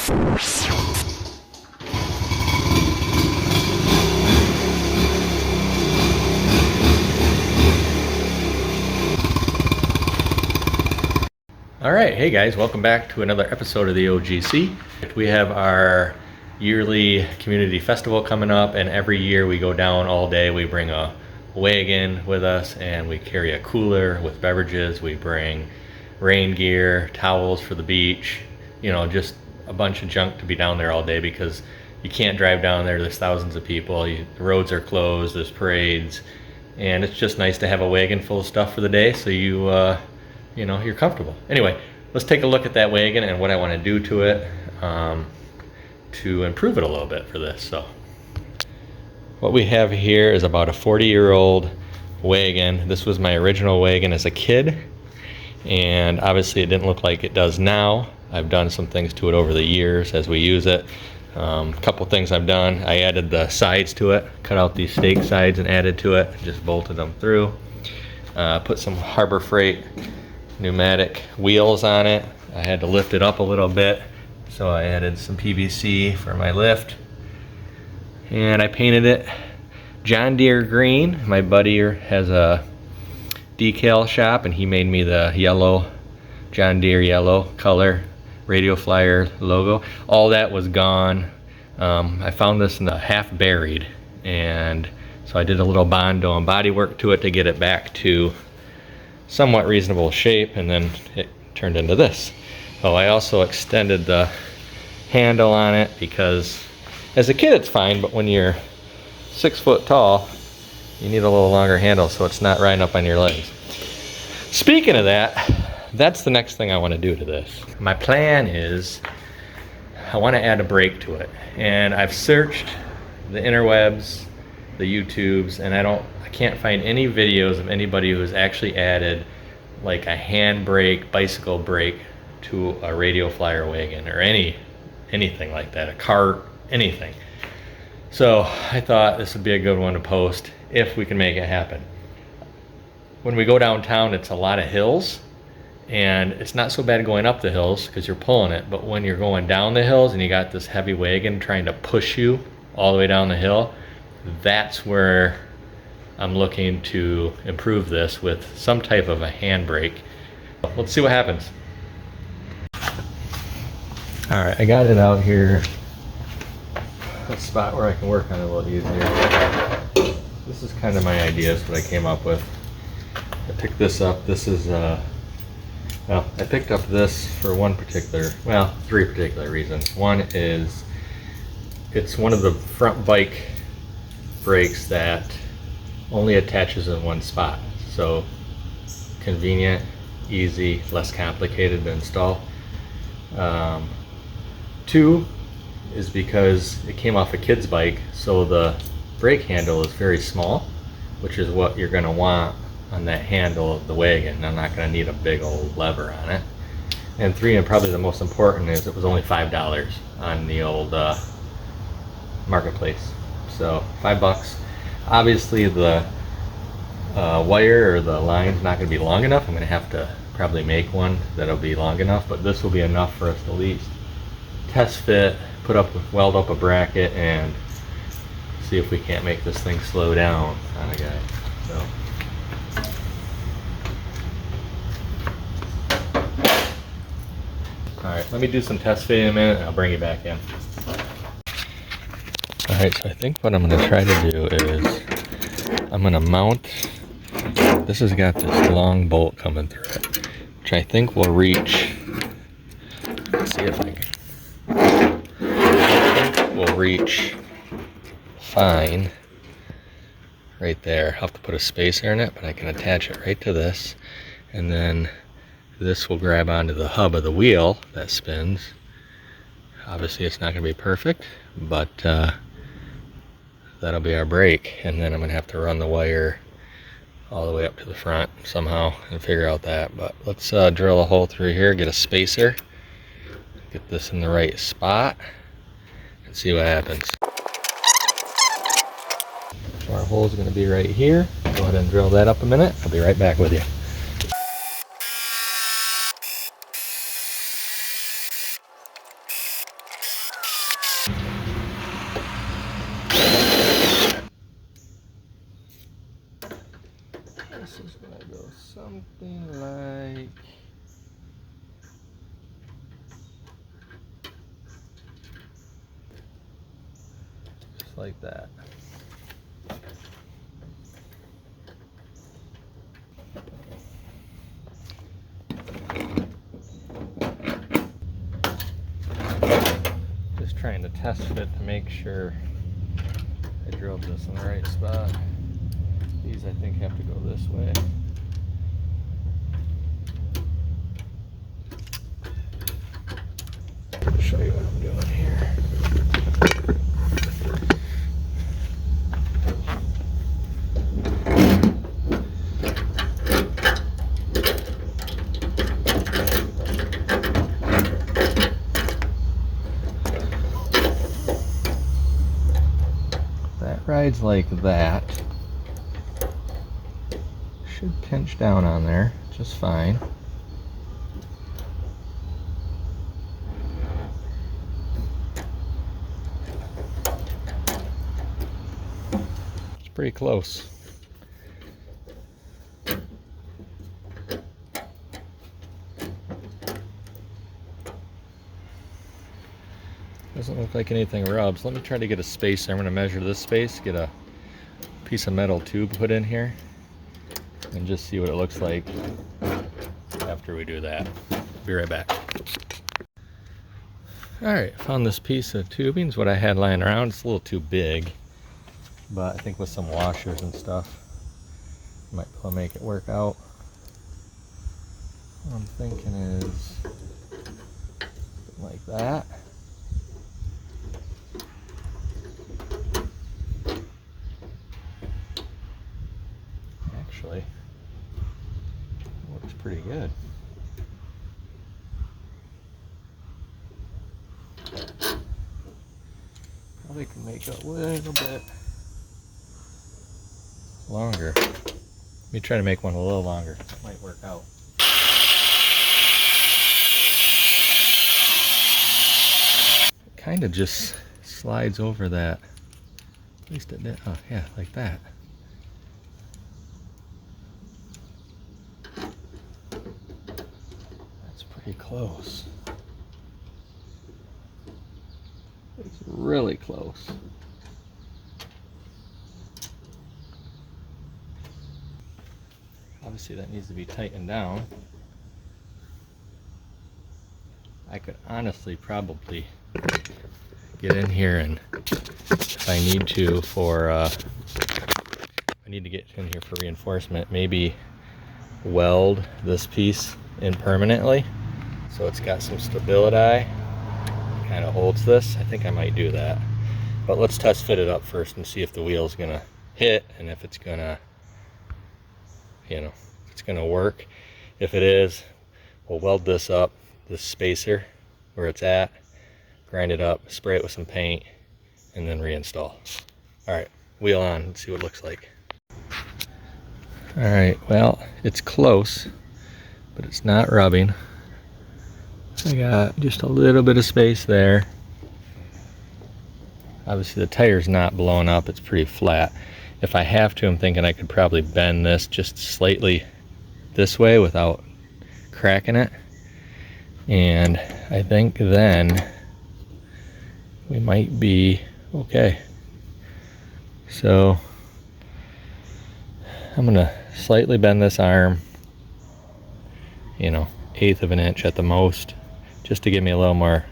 All right, hey guys, welcome back to another episode of the OGC. We have our yearly community festival coming up, and every year we go down all day. We bring a wagon with us and we carry a cooler with beverages. We bring rain gear, towels for the beach, you know, just a bunch of junk to be down there all day because you can't drive down there. There's thousands of people. The roads are closed, there's parades, and it's just nice to have a wagon full of stuff for the day so you know, you're comfortable. Anyway, let's take a look at that wagon and what I want to do to it to improve it a little bit for this. So what we have here is about a 40-year-old wagon. This was my original wagon as a kid, and obviously it didn't look like it does now. I've done some things to it over the years as we use it. A couple things I've done. I added the sides to it, cut out these stake sides and added to it, just bolted them through. Put some Harbor Freight pneumatic wheels on it. I had to lift it up a little bit, so I added some PVC for my lift, and I painted it John Deere green. My buddy has a decal shop and he made me the yellow, John Deere yellow color radio flyer logo. All that was gone. I found this in the half buried, and so I did a little Bondo and body work to it to get it back to somewhat reasonable shape, and then it turned into this. Oh, I also extended the handle on it because as a kid it's fine, but when you're 6 foot tall you need a little longer handle so it's not riding up on your legs. Speaking of that, that's the next thing I want to do to this. My plan is I want to add a brake to it, and I've searched the interwebs, the YouTubes, and I can't find any videos of anybody who's actually added like a handbrake, bicycle brake to a radio flyer wagon or anything like that, a cart, anything. So I thought this would be a good one to post if we can make it happen. When we go downtown, it's a lot of hills, and it's not so bad going up the hills because you're pulling it, but when you're going down the hills and you got this heavy wagon trying to push you all the way down the hill, that's where I'm looking to improve this with some type of a handbrake. Let's see what happens. All right, I got it out here, a spot where I can work on it a little easier. This is kind of my ideas, what I came up with. I picked this up. This is, well, I picked up this for three particular reasons. One is it's one of the front bike brakes that only attaches in one spot, so convenient, easy, less complicated to install. Two is because it came off a kid's bike, so the brake handle is very small, which is what you're going to want on that handle of the wagon. I'm not going to need a big old lever on it. And three, and probably the most important, is it was only $5 on the old marketplace. So $5. Obviously the wire or the line's not going to be long enough. I'm going to have to probably make one that'll be long enough, but this will be enough for us to at least test fit, weld up a bracket, and see if we can't make this thing slow down on a guy. So. Alright, let me do some test fitting in a minute and I'll bring you back in. Alright, so I think what I'm going to try to do is I'm going to mount, this has got this long bolt coming through it, which I think will reach, let's see if I will reach fine right there. I'll have to put a spacer in it, but I can attach it right to this, and then this will grab onto the hub of the wheel that spins. Obviously it's not going to be perfect, but that'll be our brake, and then I'm going to have to run the wire all the way up to the front somehow and figure out that. But let's drill a hole through here, get a spacer, get this in the right spot, and see what happens. So our hole is going to be right here. Go ahead and drill that up a minute. I'll be right back with you. something like just like that. Just trying to test fit to make sure I drilled this in the right spot. These I think have to go this way. I'll show you what I'm doing here. That rides like that. Should pinch down on there just fine. It's pretty close. Doesn't look like anything rubs. Let me try to get a spacer. I'm going to measure this space, get a piece of metal tube put in here, and just see what it looks like after we do that. Be right back. Alright, found this piece of tubing. It's what I had lying around. It's a little too big, but I think with some washers and stuff, might be able to make it work out. What I'm thinking is something like that. Actually, looks pretty good. Probably can make it a little bit longer. Let me try to make one a little longer. That might work out. It kind of just slides over that. At least it did. Oh yeah, like that. That's pretty close. It's really close. Obviously that needs to be tightened down. I could honestly probably get in here, and if I need to for I need to get in here for reinforcement, maybe weld this piece in permanently so it's got some stability, kind of holds this. I think I might do that, but let's test fit it up first and see if the wheel's gonna hit and if it's gonna, you know, if it's gonna work. If it is, we'll weld this up, this spacer where it's at, grind it up, spray it with some paint, and then reinstall. All right, wheel on, let's see what it looks like. All right, well, it's close, but it's not rubbing. I got just a little bit of space there. Obviously the tire's not blowing up, it's pretty flat. If I have to, I'm thinking I could probably bend this just slightly this way without cracking it. And I think then we might be okay. So I'm gonna slightly bend this arm, you know, 1/8 of an inch at the most, just to give me a little more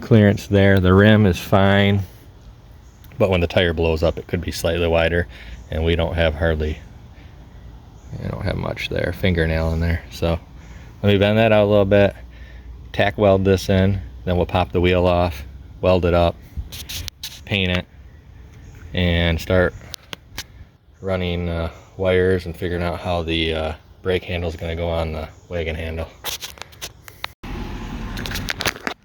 clearance there. The rim is fine, but when the tire blows up it could be slightly wider, and we don't have hardly, I don't have much there, fingernail in there. So let me bend that out a little bit, tack weld this in, then we'll pop the wheel off, weld it up, paint it, and start running wires and figuring out how the brake handle is going to go on the wagon handle.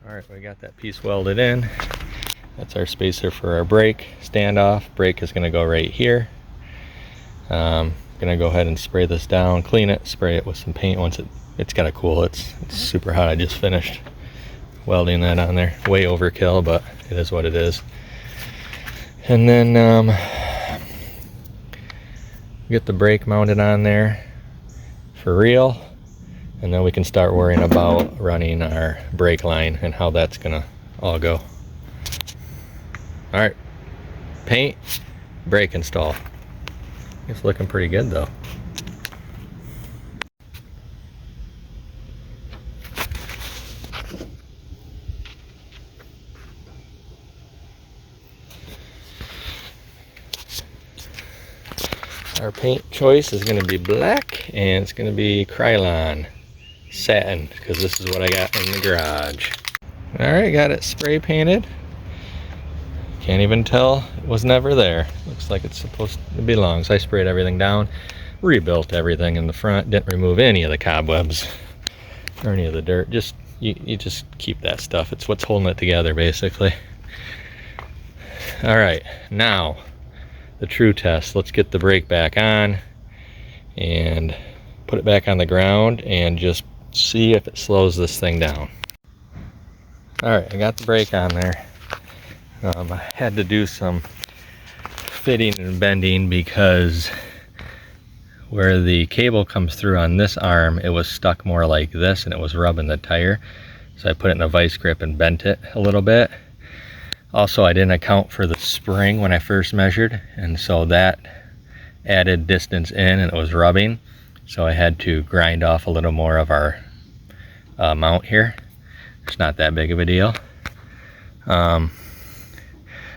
Alright, we got that piece welded in. That's our spacer for our brake standoff. Brake is going to go right here. Going to go ahead and spray this down, clean it, spray it with some paint once it's got to cool. It's super hot. I just finished welding that on there. Way overkill, but it is what it is. And then get the brake mounted on there. for real, and then we can start worrying about running our brake line and how that's gonna all go. All right, paint, brake install. It's looking pretty good though. Our paint choice is going to be black, and it's going to be Krylon satin, because this is what I got in the garage. Alright, got it spray painted. Can't even tell it was never there. Looks like it's supposed to belong. So I sprayed everything down, rebuilt everything in the front, didn't remove any of the cobwebs or any of the dirt. Just you just keep that stuff. It's what's holding it together, basically. Alright, now the true test. Let's get the brake back on and put it back on the ground and just see if it slows this thing down. Alright, I got the brake on there. I had to do some fitting and bending because where the cable comes through on this arm, it was stuck more like this and it was rubbing the tire. So I put it in a vice grip and bent it a little bit. Also, I didn't account for the spring when I first measured, and so that added distance in and it was rubbing. So I had to grind off a little more of our mount here. It's not that big of a deal.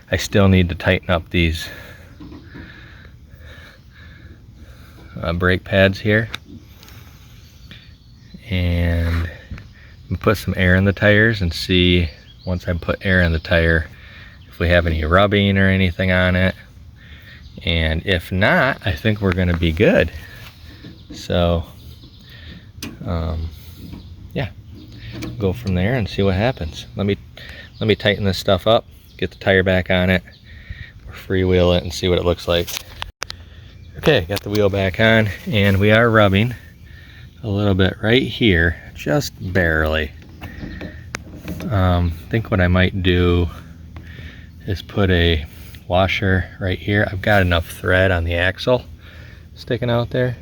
I still need to tighten up these brake pads here. And put some air in the tires and see, once I put air in the tire, if we have any rubbing or anything on it. And if not, I think we're going to be good. So yeah, go from there and see what happens. Let me tighten this stuff up, get the tire back on it, or freewheel it and see what it looks like. Okay, got the wheel back on, and we are rubbing a little bit right here, just barely. I think what I might do is put a washer right here. I've got enough thread on the axle sticking out there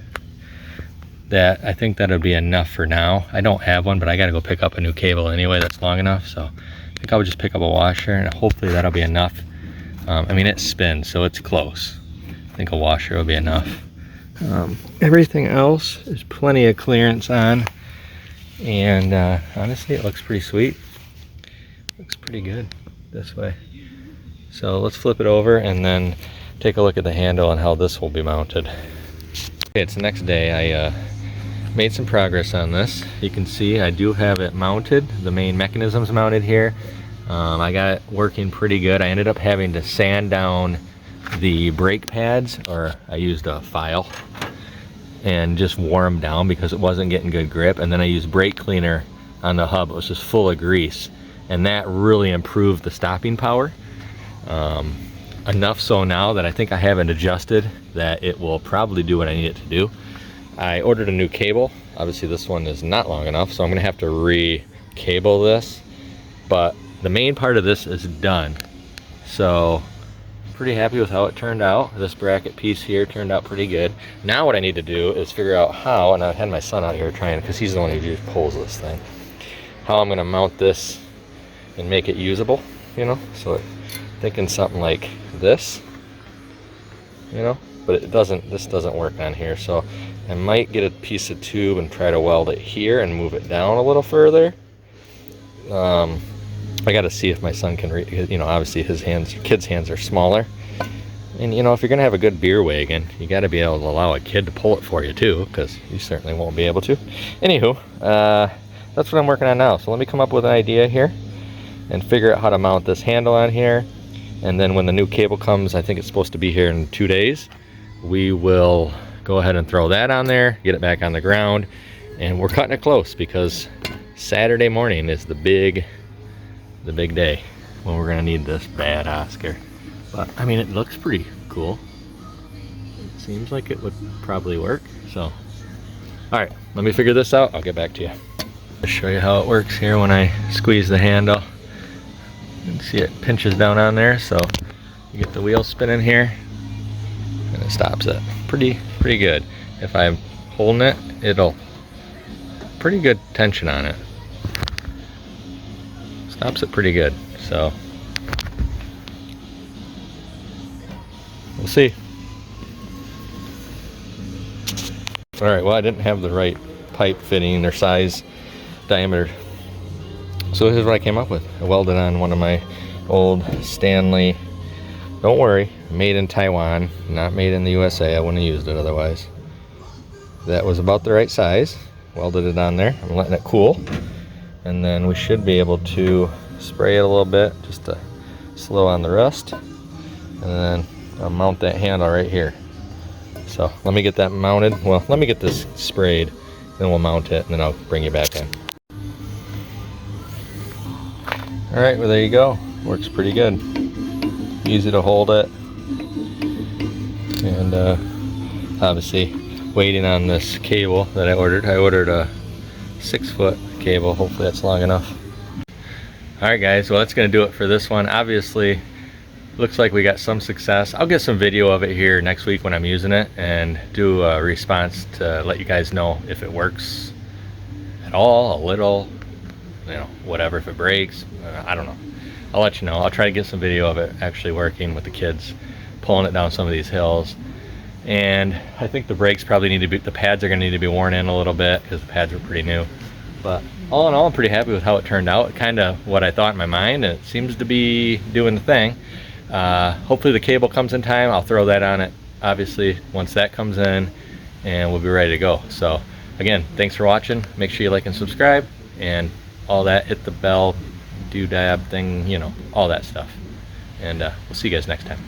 that I think that'll be enough for now. I don't have one, but I gotta go pick up a new cable anyway that's long enough, so I think I'll just pick up a washer and hopefully that'll be enough. I mean, it spins, so it's close. I think a washer will be enough. Everything else is plenty of clearance on, and honestly it looks pretty sweet. Looks pretty good this way. So let's flip it over and then take a look at the handle and how this will be mounted. Okay, it's the next day. I made some progress on this. You can see I do have it mounted. The main mechanism's mounted here. I got it working pretty good. I ended up having to sand down the brake pads, or I used a file and just wore them down because it wasn't getting good grip. And then I used brake cleaner on the hub. It was just full of grease, and that really improved the stopping power. Enough so now that I think I have it adjusted that it will probably do what I need it to do. I ordered a new cable. Obviously this one is not long enough, so I'm gonna have to re-cable this, but the main part of this is done. So pretty happy with how it turned out. This bracket piece here turned out pretty good. Now what I need to do is figure out how, and I had my son out here trying, because he's the one who just pulls this thing, how I'm gonna mount this and make it usable, you know? So thinking something like this, you know, but this doesn't work on here. So I might get a piece of tube and try to weld it here and move it down a little further. I got to see if my son can you know, obviously his kid's hands are smaller, and you know, if you're gonna have a good beer wagon, you got to be able to allow a kid to pull it for you too, because you certainly won't be able to. Anywho, that's what I'm working on now. So let me come up with an idea here and figure out how to mount this handle on here. And then when the new cable comes, I think it's supposed to be here in 2 days, we will go ahead and throw that on there, get it back on the ground, and we're cutting it close because Saturday morning is the big day when we're gonna need this bad Oscar. But I mean, it looks pretty cool. It seems like it would probably work. So, all right, let me figure this out. I'll get back to you. I'll show you how it works here when I squeeze the handle. You can see it pinches down on there, so you get the wheel spinning here and it stops it. Pretty good. If I holding it, it'll pretty good tension on it. Stops it pretty good, so we'll see. All right, well, I didn't have the right pipe fitting or size diameter, so here's what I came up with. I welded on one of my old Stanley, don't worry, made in Taiwan, not made in the USA. I wouldn't have used it otherwise. That was about the right size. Welded it on there. I'm letting it cool, and then we should be able to spray it a little bit just to slow on the rust, and then I'll mount that handle right here. So let me get that mounted. Well, let me get this sprayed, then we'll mount it, and then I'll bring you back in. All right, well, there you go. Works pretty good. Easy to hold it, and obviously waiting on this cable that I ordered. I ordered a 6-foot cable. Hopefully that's long enough. All right, guys, well, that's gonna do it for this one. Obviously looks like we got some success. I'll get some video of it here next week when I'm using it and do a response to let you guys know if it works at all, a little, you know, whatever, if it breaks. I don't know. I'll let you know. I'll try to get some video of it actually working with the kids pulling it down some of these hills. And I think the brakes probably need to be, the pads are going to need to be worn in a little bit because the pads are pretty new. But all in all, I'm pretty happy with how it turned out. Kind of what I thought in my mind, and it seems to be doing the thing. Hopefully the cable comes in time. I'll throw that on it, obviously, once that comes in, and we'll be ready to go. So again, thanks for watching. Make sure you like and subscribe and all that. Hit the bell, doodad thing, you know, all that stuff. And we'll see you guys next time.